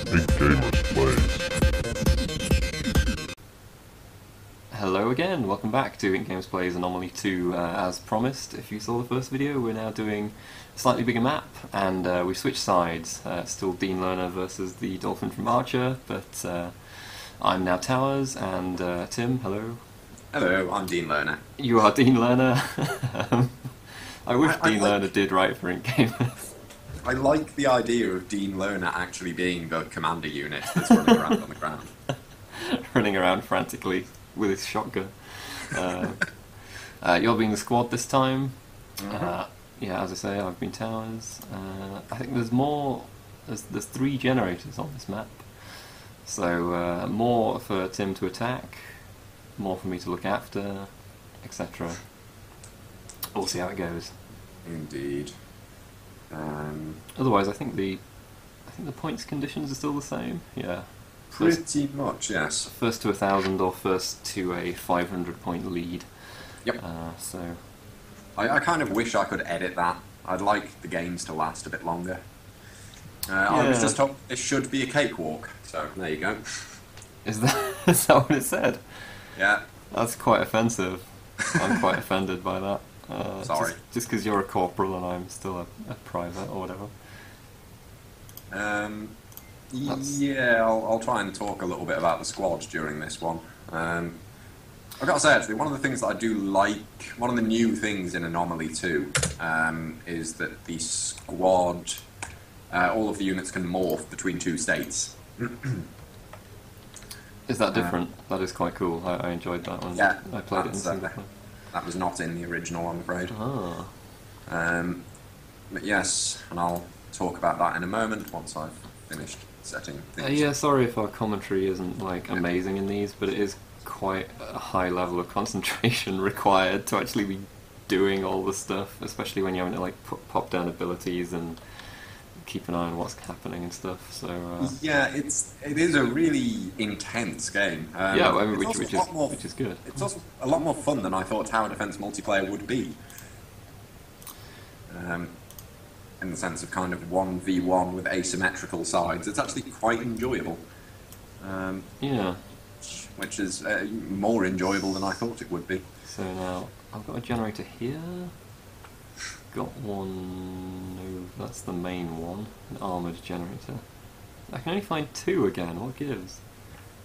IncGamers plays. Hello again, welcome back to IncGamers Plays Anomaly 2. As promised, if you saw the first video, we're now doing a slightly bigger map, and we switched sides. Still Dean Lerner versus the Dolphin from Archer, but I'm now Towers, and Tim, hello. Hello, I'm Dean Lerner. You are Dean Lerner. I wish Dean Lerner did write for IncGamers. I like the idea of Dean Lerner actually being the commander unit that's running around on the ground. Running around frantically with his shotgun. You're being the squad this time. Yeah, as I say, I've been Towers. I think there's more. There's 3 generators on this map, so more for Tim to attack, more for me to look after, etc. We'll see how it goes. Indeed. Otherwise, I think the points conditions are still the same. Yeah. Pretty much, yes. First to 1,000 or first to a 500-point lead. Yep. So. I kind of wish I could edit that. I'd like the games to last a bit longer. I was just told this should be a cakewalk, so there you go. Is that what it said? Yeah. That's quite offensive. I'm quite offended by that. Sorry. Just because you're a corporal and I'm still a private or whatever. Yeah, I'll try and talk a little bit about the squad during this one. I've got to say, actually, one of the things that I do like, one of the new things in Anomaly 2, is that the squad, all of the units can morph between 2 states. Is that different? That is quite cool. I enjoyed that one. Yeah, I played it in single player. That was not in the original, I'm afraid. Ah. But yes, and I'll talk about that in a moment once I've finished setting things. Yeah, sorry if our commentary isn't like amazing in these, but it is quite a high level of concentration required to actually be doing all the stuff, especially when you're having to like pop down abilities and keep an eye on what's happening and stuff. So yeah, it is a really intense game. Yeah, I mean, which is good. It's also a lot more fun than I thought tower defense multiplayer would be. In the sense of kind of 1v1 with asymmetrical sides, it's actually quite enjoyable. Yeah. Which is more enjoyable than I thought it would be. So now I've got a generator here. Got one. No, that's the main one. An armoured generator. I can only find 2 again. What gives?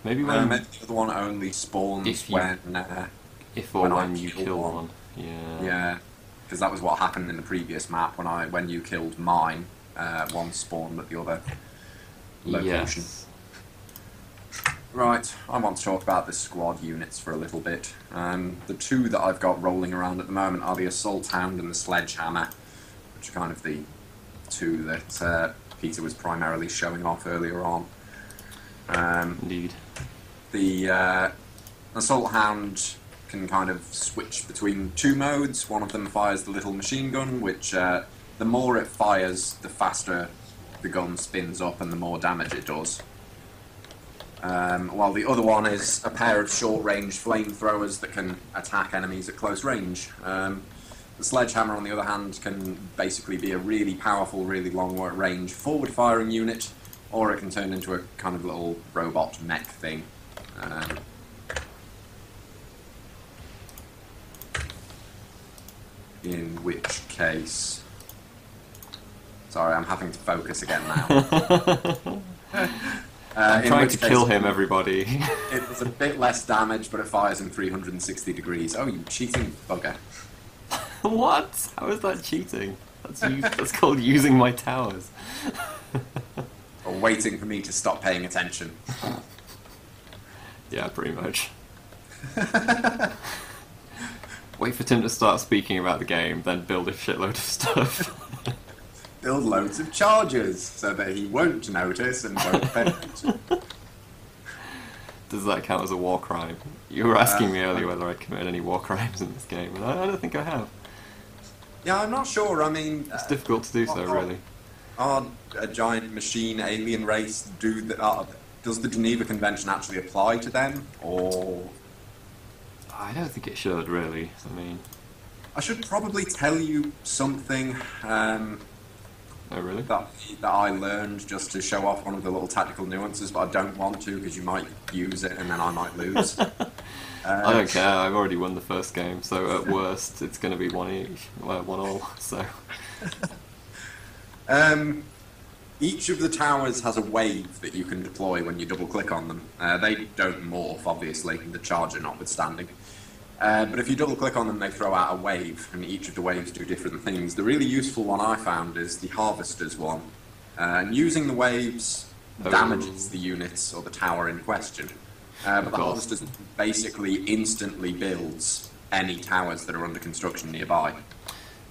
Maybe when maybe the other one only spawns when you kill one. Yeah. Yeah. Because that was what happened in the previous map when you killed mine, one spawned at the other location. Yes. Right, I want to talk about the squad units for a little bit. The 2 that I've got rolling around at the moment are the Assault Hound and the Sledgehammer, which are kind of the 2 that Peter was primarily showing off earlier on. Indeed. The Assault Hound can kind of switch between 2 modes. One of them fires the little machine gun, which the more it fires, the faster the gun spins up and the more damage it does. While the other one is a pair of short-range flamethrowers that can attack enemies at close range. The Sledgehammer, on the other hand, can basically be a really powerful, really long-range forward-firing unit, or it can turn into a kind of little robot mech thing. In which case... Sorry, I'm having to focus again now. I'm trying to kill him, everybody. It was a bit less damage, but it fires in 360 degrees. Oh, you cheating bugger. What? How is that cheating? That's called using my towers. Or waiting for me to stop paying attention. Yeah, pretty much. Wait for Tim to start speaking about the game, then build a shitload of stuff. Build loads of charges, so that he won't notice and won't pay attention. Does that count as a war crime? You were asking me earlier whether I'd committed any war crimes in this game, and I don't think I have. Yeah, I'm not sure, I mean... It's difficult to do so, really. Are a giant machine alien race, does the Geneva Convention actually apply to them, or...? I don't think it should, really. I mean... I should probably tell you something, Oh, really? that I learned just to show off one of the little tactical nuances, but I don't want to because you might use it and then I might lose. I don't care. I've already won the first game, so at worst it's going to be one each, well, 1-1. So Each of the towers has a wave that you can deploy when you double click on them. They don't morph, obviously, the charger notwithstanding. But if you double click on them, they throw out a wave, and each of the waves do different things. The really useful one I found is the Harvester's one. And using the waves damages the units or the tower in question. But the Harvester's basically instantly builds any towers that are under construction nearby.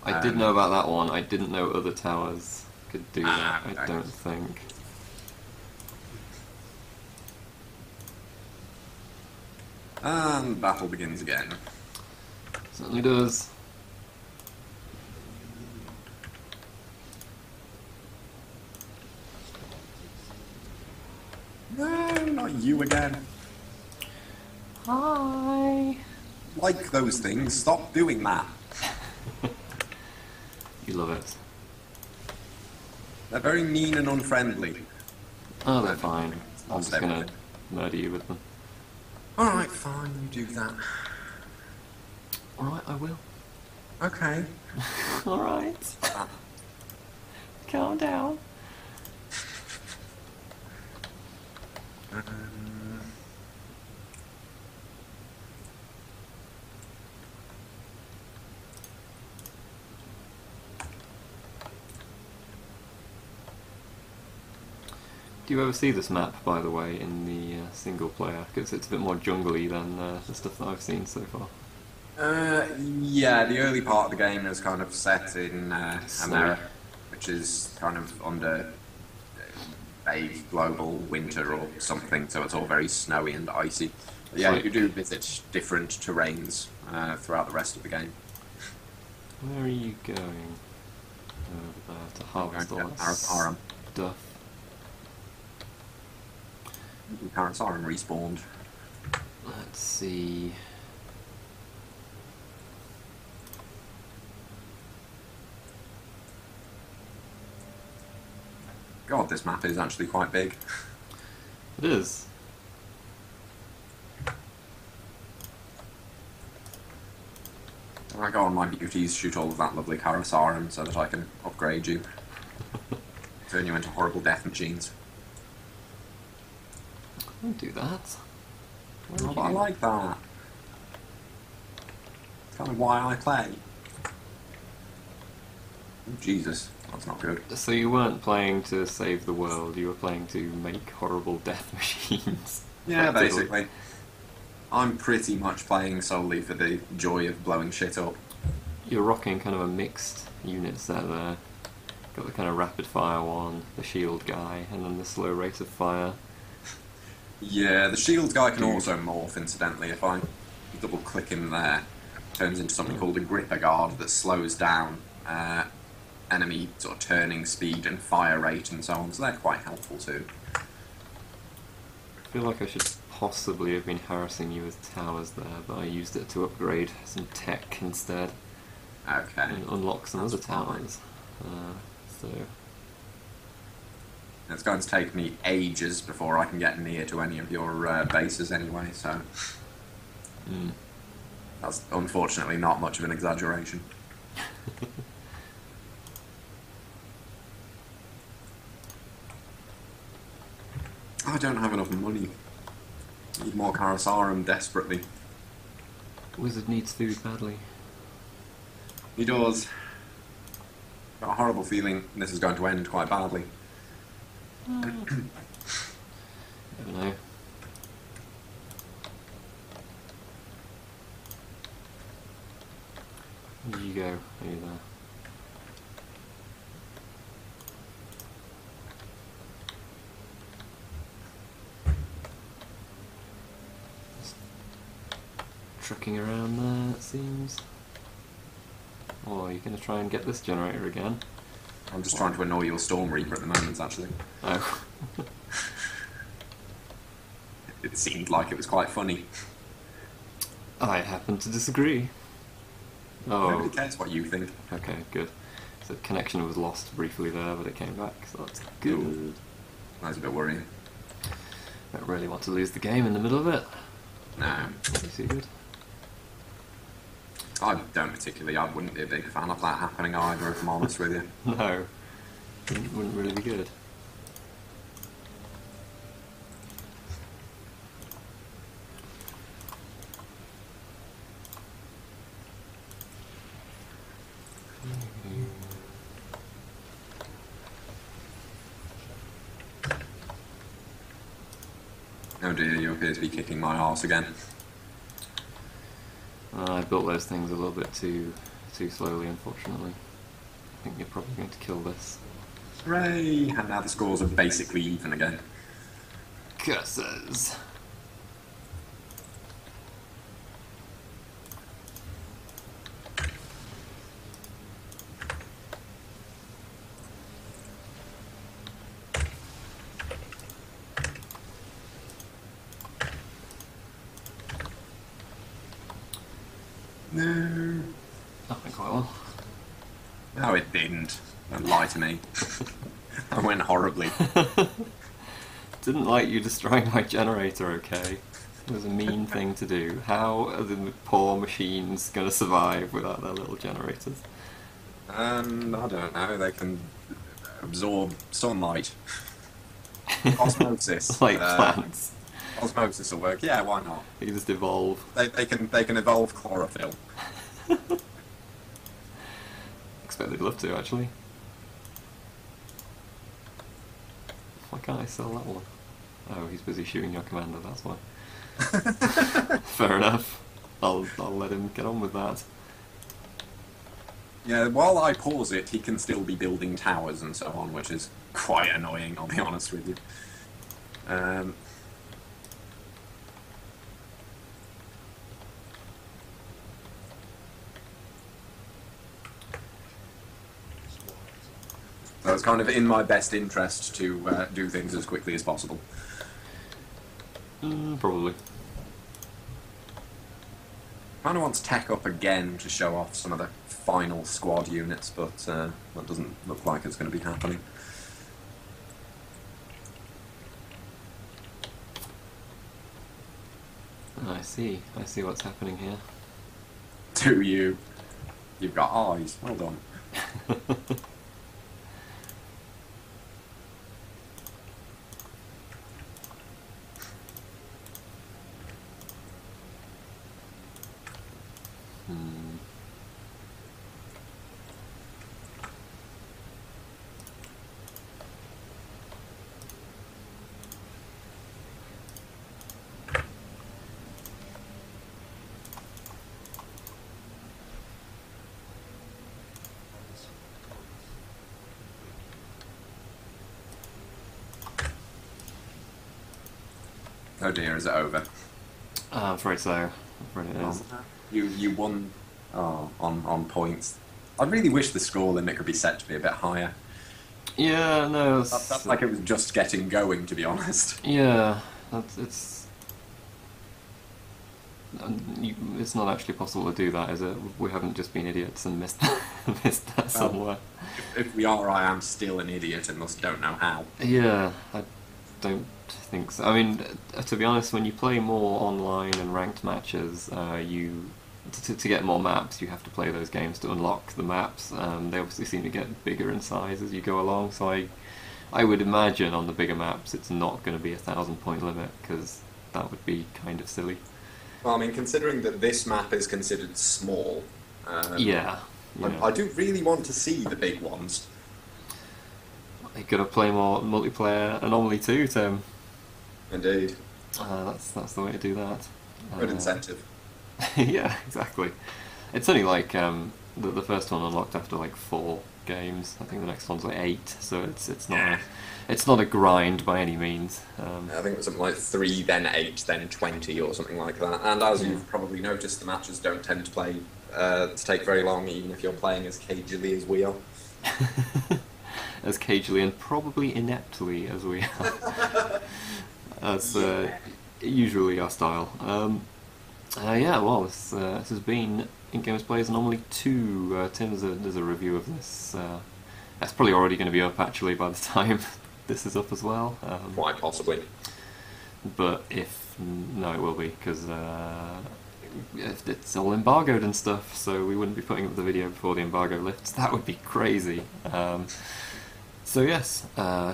I did know about that one. I didn't know other towers could do that. Okay. I don't think. And battle begins again. Certainly does. No, not you again. Hi. Like those things, stop doing that. You love it. They're very mean and unfriendly. Oh, they're fine. I'm Lost just gonna everything. murder you with them. Alright, fine, you do that. Alright, I will. Okay. Alright. Calm down. Do you ever see this map, by the way, in the single player? Because it's a bit more jungly than the stuff that I've seen so far. Yeah, the early part of the game is kind of set in America, which is kind of under a global winter or something, so it's all very snowy and icy. But yeah, you do visit different terrains throughout the rest of the game. Where are you going? Over there to harvest all that Parasarum. stuff. Parasarum respawned. Let's see. God, this map is actually quite big. It is. I go on my beauties, shoot all of that lovely Parasarum so that I can upgrade you. Turn you into horrible death machines. Don't do that. Oh, but I like that. It's kind of why I play. Oh, Jesus, that's not good. So you weren't playing to save the world, you were playing to make horrible death machines. Yeah, basically. I'm pretty much playing solely for the joy of blowing shit up. You're rocking kind of a mixed unit set there. Got the kind of rapid fire one, the shield guy, and then the slow rate of fire. Yeah, the shield guy can also morph, incidentally. If I double click him there, turns into something called a gripper guard that slows down enemy sort of turning speed and fire rate and so on, so they're quite helpful too. I feel like I should possibly have been harassing you with towers there, but I used it to upgrade some tech instead. Okay. And unlock some other towers. So It's going to take me ages before I can get near to any of your bases anyway, so that's unfortunately not much of an exaggeration. I don't have enough money. Need more Karasarum desperately. Wizard needs food badly. He does. Got a horrible feeling this is going to end quite badly. Never know. Where did you go? Are you there? Just trucking around there, it seems. Oh, are you going to try and get this generator again? I'm just trying to annoy your Storm Reaper at the moment, actually. Oh. It seemed like it was quite funny. I happen to disagree. Oh. Nobody cares what you think. Okay, good. The connection was lost briefly there, but it came back, so that's good. Ooh. That's a bit worrying. Don't really want to lose the game in the middle of it. No. Obviously good. I don't particularly. I wouldn't be a big fan of that happening either, if I'm honest with you. No. Wouldn't really be good. Oh dear, you appear to be kicking my arse again. I built those things a little bit too slowly, unfortunately. I think you're probably going to kill this. Hooray! And now the scores are basically even again. Curses! No. That went quite well. No, it didn't. Don't lie to me. That went horribly. Didn't like you destroying my generator, okay? It was a mean thing to do. How are the poor machines going to survive without their little generators? I don't know. They can absorb sunlight. Osmosis. Like plants. Osmosis will work. Yeah, why not? They can just evolve. They can evolve chlorophyll. Expect they'd love to, actually. Why can't I sell that one? Oh, he's busy shooting your commander, that's why. Fair enough. I'll let him get on with that. Yeah, while I pause it, he can still be building towers and so on, which is quite annoying, I'll be honest with you. So it's kind of in my best interest to do things as quickly as possible. Probably. Kind of wants tech up again to show off some of the final squad units, but that doesn't look like it's going to be happening. I see what's happening here. Do you? You've got eyes. Well done. Oh dear, is it over? I'm afraid so. I'm afraid it is. You won on points. I really wish the score limit could be set to be a bit higher. Yeah, no. That's like it was just getting going, to be honest. Yeah, it's not actually possible to do that, is it? We haven't just been idiots and missed that somewhere. If we are, I am still an idiot and thus don't know how. Yeah, I don't think so. I mean, to be honest, when you play more online and ranked matches, to get more maps, you have to play those games to unlock the maps. They obviously seem to get bigger in size as you go along, so I would imagine on the bigger maps it's not going to be a 1,000-point limit, because that would be kind of silly. Well, I mean, considering that this map is considered small, yeah. I do really want to see the big ones. You're going to play more multiplayer Anomaly too, Tim. Indeed. That's the way to do that. Good incentive. Yeah, exactly. It's only like the first one unlocked after like 4 games. I think the next one's like 8, so it's not a grind by any means. I think it was something like 3, then 8, then 20, or something like that. And as you've probably noticed, the matches don't tend to take very long, even if you're playing as cagily as we are. As cagily and probably ineptly as we are. That's usually our style. Yeah, well, this has been IncGamers plays Anomaly 2. Tim, there's a review of this. That's probably already going to be up actually by the time this is up as well. Quite possibly. But if no, it will be because it's all embargoed and stuff, so we wouldn't be putting up the video before the embargo lifts. That would be crazy. So yes,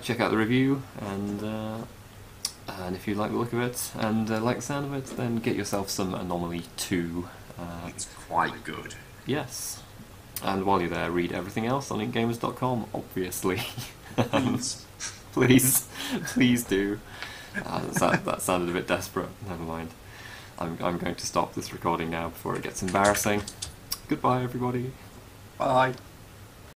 check out the review, and if you like the look of it and like the sound of it, then get yourself some Anomaly 2. It's quite good. Yes. And while you're there, read everything else on IncGamers.com, obviously. Please do. That sounded a bit desperate. Never mind. I'm going to stop this recording now before it gets embarrassing. Goodbye, everybody. Bye.